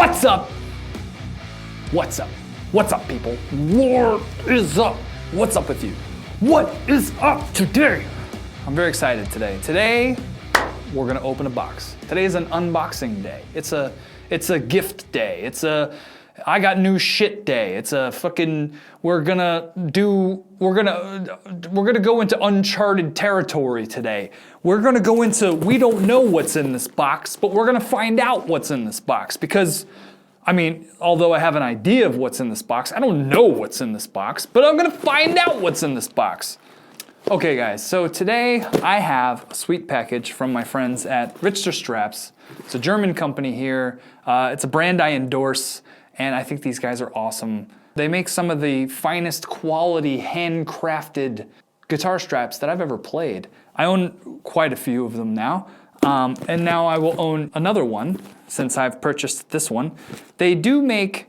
What's up? What's up? What's up, people? What is up? What's up with you? What is up today? I'm very excited today. Today, we're gonna open a box. Today is an unboxing day. It's a gift day. It's a I got new shit day. It's a fucking we're gonna go into uncharted territory today. We're gonna go into we don't know what's in this box, but we're gonna find out what's in this box because I mean, although I have an idea of what's in this box, I don't know what's in this box, but I'm gonna find out what's in this box. Okay guys, so today I have a sweet package from my friends at Richter Straps. It's a German company here. It's a brand I endorse, and I think these guys are awesome. They make some of the finest quality handcrafted guitar straps that I've ever played. I own quite a few of them now, and now I will own another one since I've purchased this one. They do make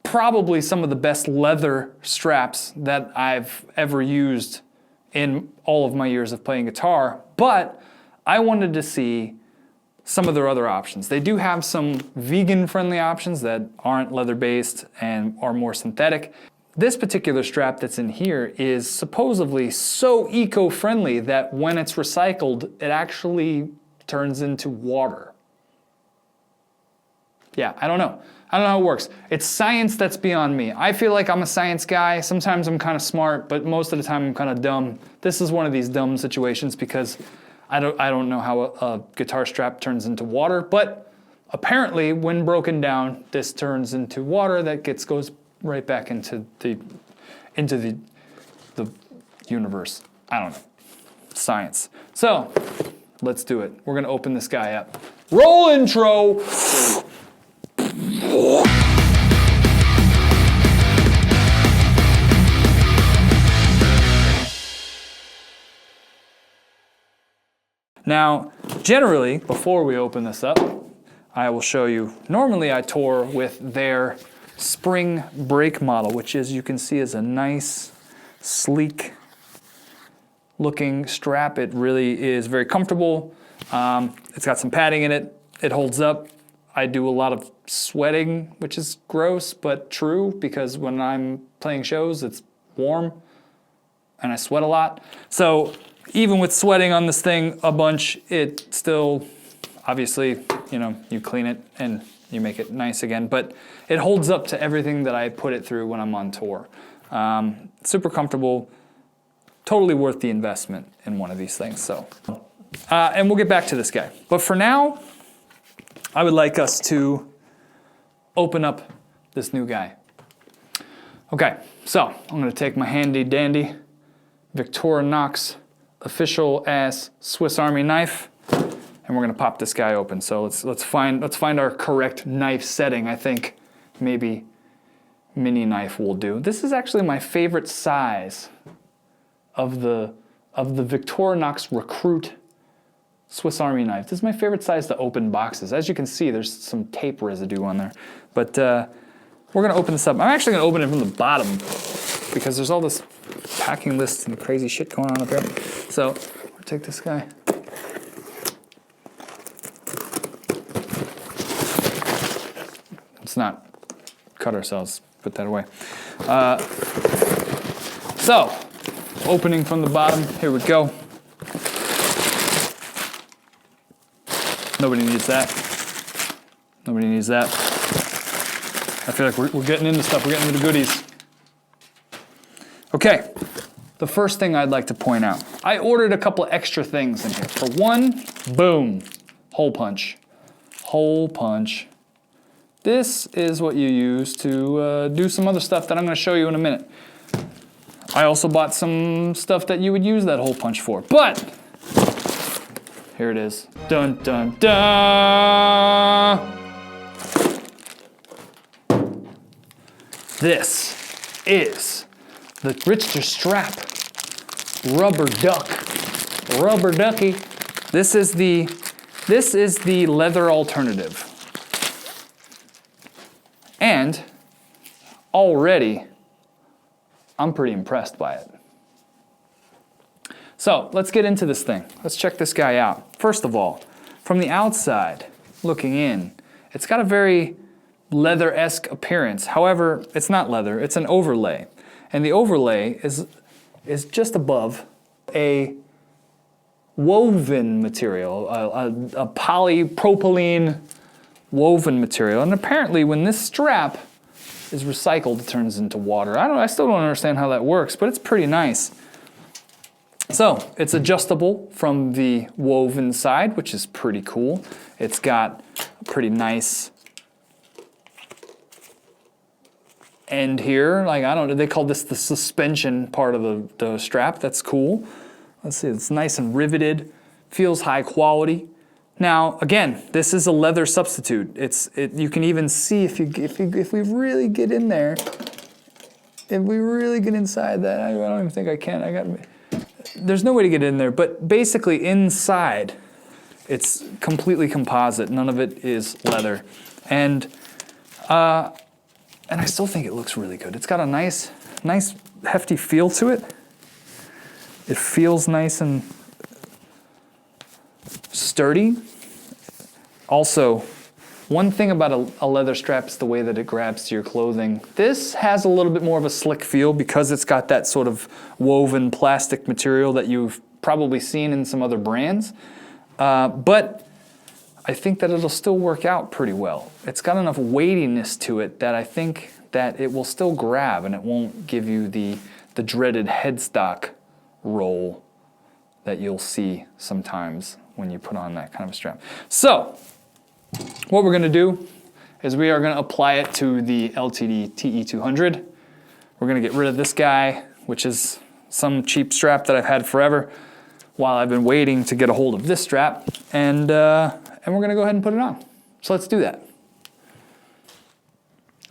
probably some of the best leather straps that I've ever used in all of my years of playing guitar, but I wanted to see some of their other options. They do have some vegan-friendly options that aren't leather-based and are more synthetic. This particular strap that's in here is supposedly so eco-friendly that when it's recycled, it actually turns into water. Yeah, I don't know. I don't know how it works. It's science that's beyond me. I feel like I'm a science guy. Sometimes I'm kind of smart, but most of the time I'm kind of dumb. This is one of these dumb situations because I don't know how a guitar strap turns into water, but apparently when broken down, this turns into water that goes right back into the universe. I don't know. Science. So, let's do it. We're gonna open this guy up. Roll intro! Now, generally, before we open this up, I will show you, normally I tour with their spring brake model, which as you can see is a nice, sleek looking strap. It really is very comfortable. It's got some padding in it. It holds up. I do a lot of sweating, which is gross, but true, because when I'm playing shows, it's warm, and I sweat a lot. So even with sweating on this thing a bunch, it still, obviously, you know, you clean it and you make it nice again, but it holds up to everything that I put it through when I'm on tour. Super comfortable, totally worth the investment in one of these things. So, and we'll get back to this guy. But for now, I would like us to open up this new guy. Okay, so I'm gonna take my handy dandy Victorinox official ass Swiss Army knife, and we're gonna pop this guy open. So let's find our correct knife setting. I think maybe mini knife will do. This is actually my favorite size of the Victorinox Recruit Swiss Army knife. This is my favorite size to open boxes. As you can see, there's some tape residue on there. But we're gonna open this up. I'm actually gonna open it from the bottom because there's all this packing lists and crazy shit going on up here. So, we'll take this guy. Let's not cut ourselves, put that away. So, opening from the bottom, here we go. Nobody needs that. Nobody needs that. I feel like we're getting into stuff, we're getting into the goodies. Okay, the first thing I'd like to point out, I ordered a couple extra things in here. For one, boom, hole punch. Hole punch. This is what you use to do some other stuff that I'm gonna show you in a minute. I also bought some stuff that you would use that hole punch for, but here it is. Dun, dun, dun! This is the Richter Strap Rubber Duck. Rubber Ducky. This is the leather alternative. And already, I'm pretty impressed by it. So let's get into this thing. Let's check this guy out. First of all, from the outside, looking in, it's got a very leather-esque appearance. However, it's not leather, it's an overlay. And the overlay is just above a woven material, a polypropylene woven material. And apparently when this strap is recycled, it turns into water. I still don't understand how that works, but it's pretty nice. So it's adjustable from the woven side, which is pretty cool. It's got a pretty nice end here. Like, I don't know, they call this the suspension part of the strap. That's cool. Let's see, it's nice and riveted, feels high quality. Now, again, this is a leather substitute. You can even see if we really get in there, if we really get inside that, I don't even think I can. There's no way to get in there, but basically inside, it's completely composite. None of it is leather. And I still think it looks really good. It's got a nice hefty feel to it. It feels nice and sturdy. Also, one thing about a leather strap is the way that it grabs to your clothing. This has a little bit more of a slick feel because it's got that sort of woven plastic material that you've probably seen in some other brands. But I think that it'll still work out pretty well. It's got enough weightiness to it that I think that it will still grab and it won't give you the dreaded headstock roll that you'll see sometimes when you put on that kind of a strap. So, what we're gonna do is we are gonna apply it to the LTD TE200. We're gonna get rid of this guy, which is some cheap strap that I've had forever, while I've been waiting to get a hold of this strap, and we're gonna go ahead and put it on. So let's do that.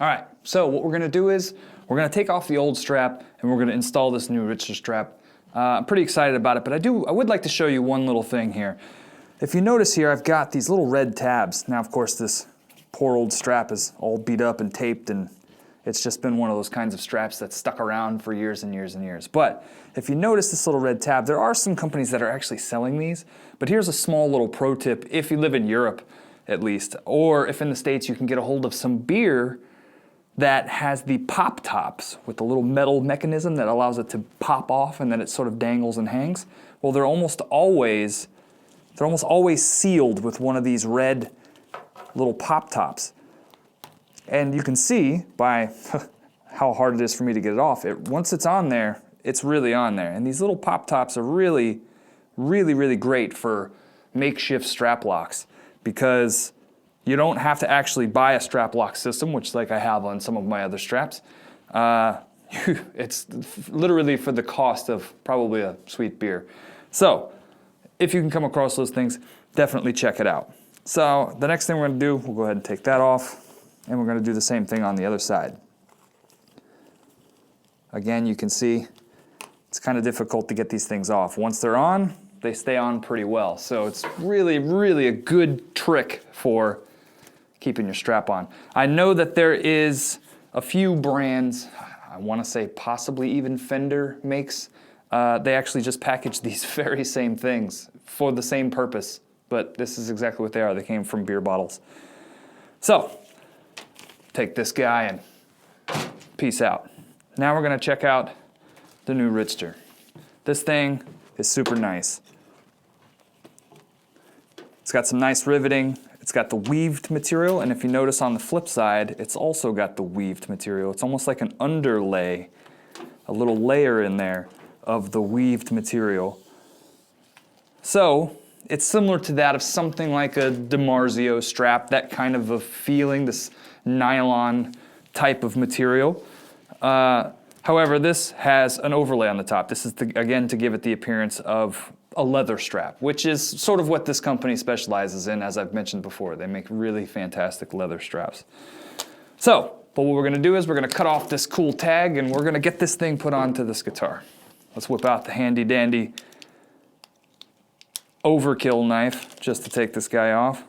All right, so what we're gonna do is we're gonna take off the old strap and we're gonna install this new Richter strap. I'm pretty excited about it, but I would like to show you one little thing here. If you notice here, I've got these little red tabs. Now, of course, this poor old strap is all beat up and taped, and it's just been one of those kinds of straps that's stuck around for years and years and years. But if you notice this little red tab, there are some companies that are actually selling these, but here's a small little pro tip if you live in Europe, at least, or if in the States you can get a hold of some beer that has the pop tops with the little metal mechanism that allows it to pop off and then it sort of dangles and hangs. Well, they're almost always sealed with one of these red little pop tops. And you can see by how hard it is for me to get it off, once it's on there, it's really on there. And these little pop tops are really, really, really great for makeshift strap locks because you don't have to actually buy a strap lock system, which like I have on some of my other straps. It's literally for the cost of probably a sweet beer. So if you can come across those things, definitely check it out. So the next thing we're gonna do, we'll go ahead and take that off, and we're gonna do the same thing on the other side. Again, you can see it's kind of difficult to get these things off. Once they're on, they stay on pretty well. So it's really, really a good trick for keeping your strap on. I know that there is a few brands, I want to say possibly even Fender makes, they actually just package these very same things for the same purpose, but this is exactly what they are. They came from beer bottles. So, take this guy and peace out. Now we're going to check out the new Richter. This thing is super nice. It's got some nice riveting. It's got the weaved material, and if you notice on the flip side, it's also got the weaved material. It's almost like an underlay, a little layer in there of the weaved material. So it's similar to that of something like a DiMarzio strap, that kind of a feeling, this nylon type of material. However, this has an overlay on the top. This is, again, to give it the appearance of a leather strap, which is sort of what this company specializes in, as I've mentioned before. They make really fantastic leather straps. So, but what we're gonna do is we're gonna cut off this cool tag and we're gonna get this thing put onto this guitar. Let's whip out the handy dandy overkill knife just to take this guy off.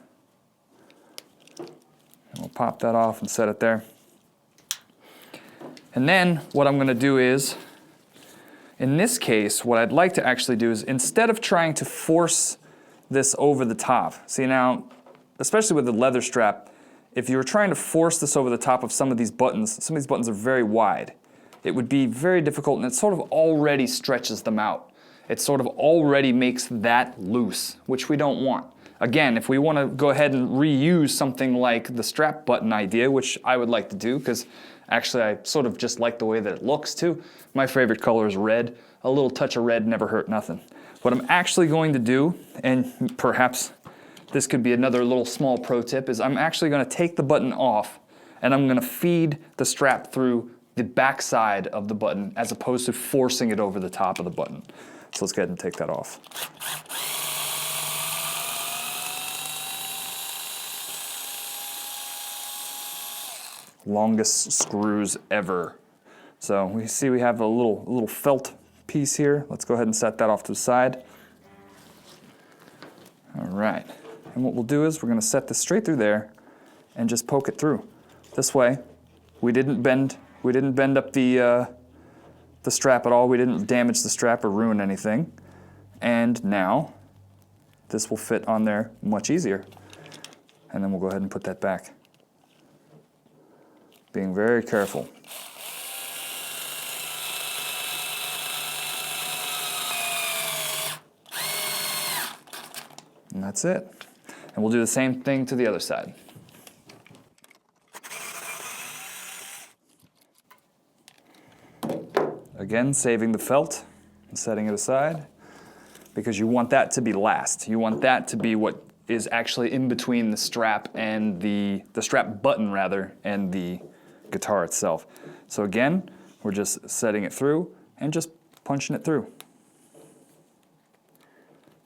And we'll pop that off and set it there. And then what I'm gonna do is, in this case, what I'd like to actually do is, instead of trying to force this over the top, see now, especially with the leather strap, if you were trying to force this over the top of some of these buttons are very wide. It would be very difficult, and it sort of already stretches them out. It sort of already makes that loose, which we don't want. Again, if we want to go ahead and reuse something like the strap button idea, which I would like to do, because actually I sort of just like the way that it looks too. My favorite color is red. A little touch of red never hurt nothing. What I'm actually going to do, and perhaps this could be another little small pro tip, is I'm actually going to take the button off and I'm going to feed the strap through the back side of the button as opposed to forcing it over the top of the button. So let's go ahead and take that off. Longest screws ever. So we see we have a little felt piece here. Let's go ahead and set that off to the side. All right. And what we'll do is we're going to set this straight through there and just poke it through. This way, we didn't bend up the strap at all. We didn't damage the strap or ruin anything. And now this will fit on there much easier. And then we'll go ahead and put that back. Being very careful. And that's it. And we'll do the same thing to the other side. Again, saving the felt and setting it aside, because you want that to be last. You want that to be what is actually in between the strap and the strap button rather, and the guitar itself. So again, we're just setting it through and just punching it through.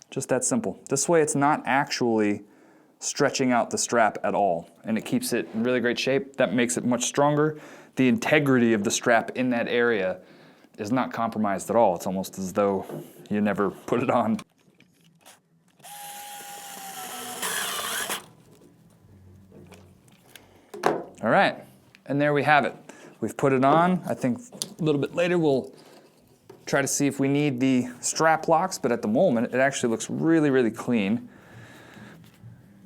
Just that simple. This way it's not actually stretching out the strap at all, and it keeps it in really great shape. That makes it much stronger. The integrity of the strap in that area is not compromised at all. It's almost as though you never put it on. All right, and there we have it. We've put it on. I think a little bit later we'll try to see if we need the strap locks, but at the moment it actually looks really, really clean.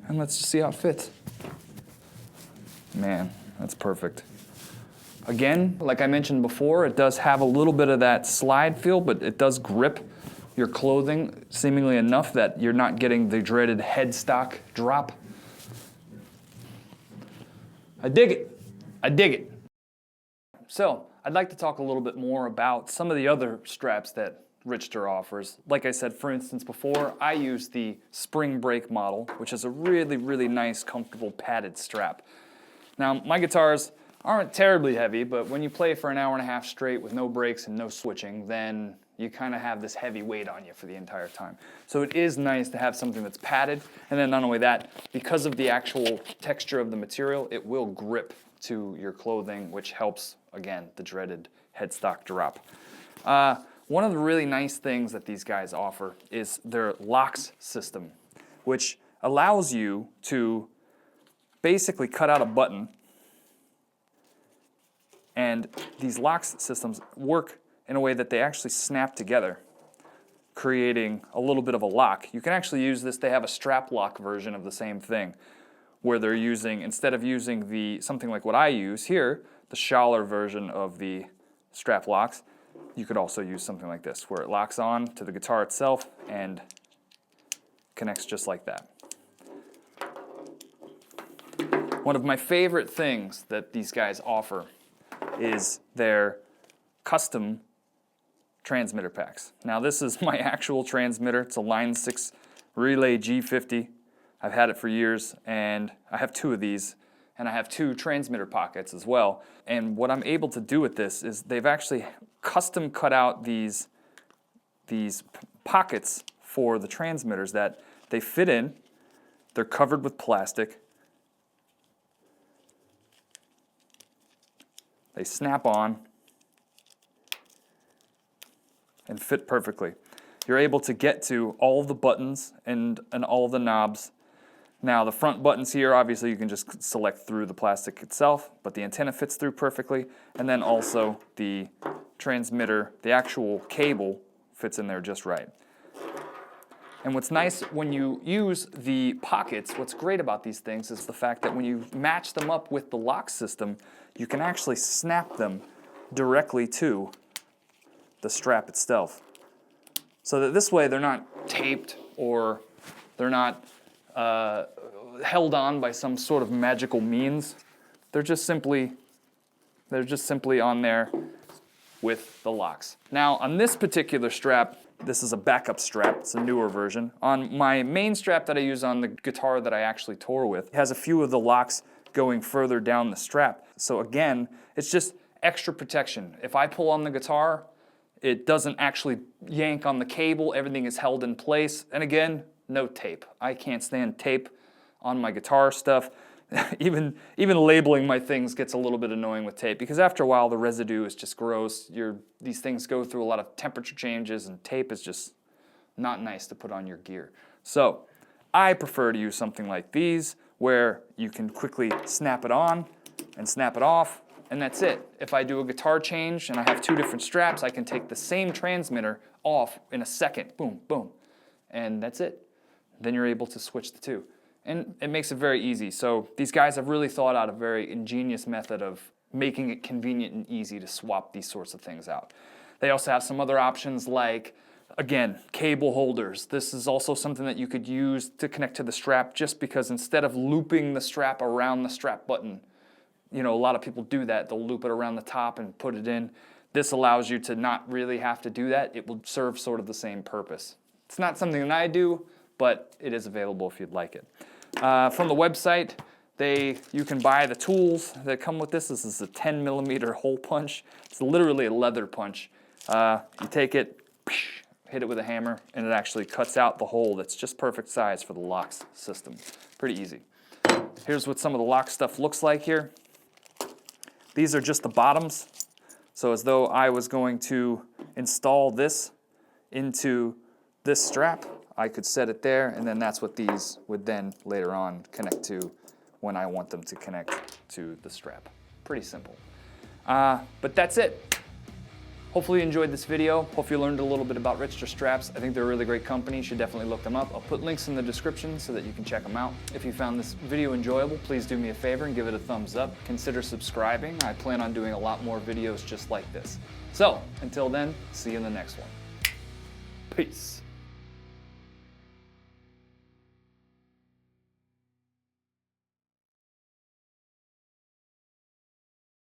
And let's see how it fits. Man, that's perfect. Again, like I mentioned before, it does have a little bit of that slide feel, but it does grip your clothing seemingly enough that you're not getting the dreaded headstock drop. I dig it. I dig it. So, I'd like to talk a little bit more about some of the other straps that Richter offers. Like I said, for instance, before, I use the spring break model, which is a really, really nice, comfortable padded strap. Now, my guitars aren't terribly heavy, but when you play for an hour and a half straight with no breaks and no switching, then you kind of have this heavy weight on you for the entire time. So it is nice to have something that's padded, and then not only that, because of the actual texture of the material, it will grip to your clothing, which helps, again, the dreaded headstock drop. One of the really nice things that these guys offer is their locks system, which allows you to basically cut out a button, and these locks systems work in a way that they actually snap together, creating a little bit of a lock. You can actually use this. They have a strap lock version of the same thing, where they're using, instead of using something like what I use here, the Schaller version of the strap locks, you could also use something like this, where it locks on to the guitar itself and connects just like that. One of my favorite things that these guys offer is their custom transmitter packs. Now this is my actual transmitter. It's a Line 6 Relay G50. I've had it for years, and I have two of these, and I have two transmitter pockets as well. And what I'm able to do with this is they've actually custom cut out these pockets for the transmitters that they fit in. They're covered with plastic. They snap on and fit perfectly. You're able to get to all of the buttons and all of the knobs. Now the front buttons here, obviously you can just select through the plastic itself, but the antenna fits through perfectly, and then also the transmitter, the actual cable fits in there just right. And what's nice when you use the pockets, what's great about these things is the fact that when you match them up with the lock system, you can actually snap them directly to the strap itself. So that this way they're not taped or they're not held on by some sort of magical means. They're just simply on there with the locks. Now on this particular strap, this is a backup strap, it's a newer version. On my main strap that I use on the guitar that I actually tour with, it has a few of the locks going further down the strap. So again, it's just extra protection. If I pull on the guitar, it doesn't actually yank on the cable, everything is held in place. And again, no tape. I can't stand tape on my guitar stuff. Even labeling my things gets a little bit annoying with tape because after a while the residue is just gross. These things go through a lot of temperature changes and tape is just not nice to put on your gear. So I prefer to use something like these where you can quickly snap it on and snap it off and that's it. If I do a guitar change and I have two different straps, I can take the same transmitter off in a second, boom, boom, and that's it. Then you're able to switch the two. And it makes it very easy. So these guys have really thought out a very ingenious method of making it convenient and easy to swap these sorts of things out. They also have some other options like, again, cable holders. This is also something that you could use to connect to the strap just because instead of looping the strap around the strap button, you know, a lot of people do that. They'll loop it around the top and put it in. This allows you to not really have to do that. It will serve sort of the same purpose. It's not something that I do, but it is available if you'd like it. From the website, you can buy the tools that come with this. This is a 10mm hole punch. It's literally a leather punch. You take it, hit it with a hammer, and it actually cuts out the hole that's just perfect size for the locks system. Pretty easy. Here's what some of the lock stuff looks like here. These are just the bottoms. So as though I was going to install this into this strap, I could set it there, and then that's what these would then later on connect to when I want them to connect to the strap. Pretty simple. But that's it. Hopefully you enjoyed this video. Hope you learned a little bit about Richter straps. I think they're a really great company. You should definitely look them up. I'll put links in the description so that you can check them out. If you found this video enjoyable, please do me a favor and give it a thumbs up. Consider subscribing. I plan on doing a lot more videos just like this. So, until then, see you in the next one. Peace.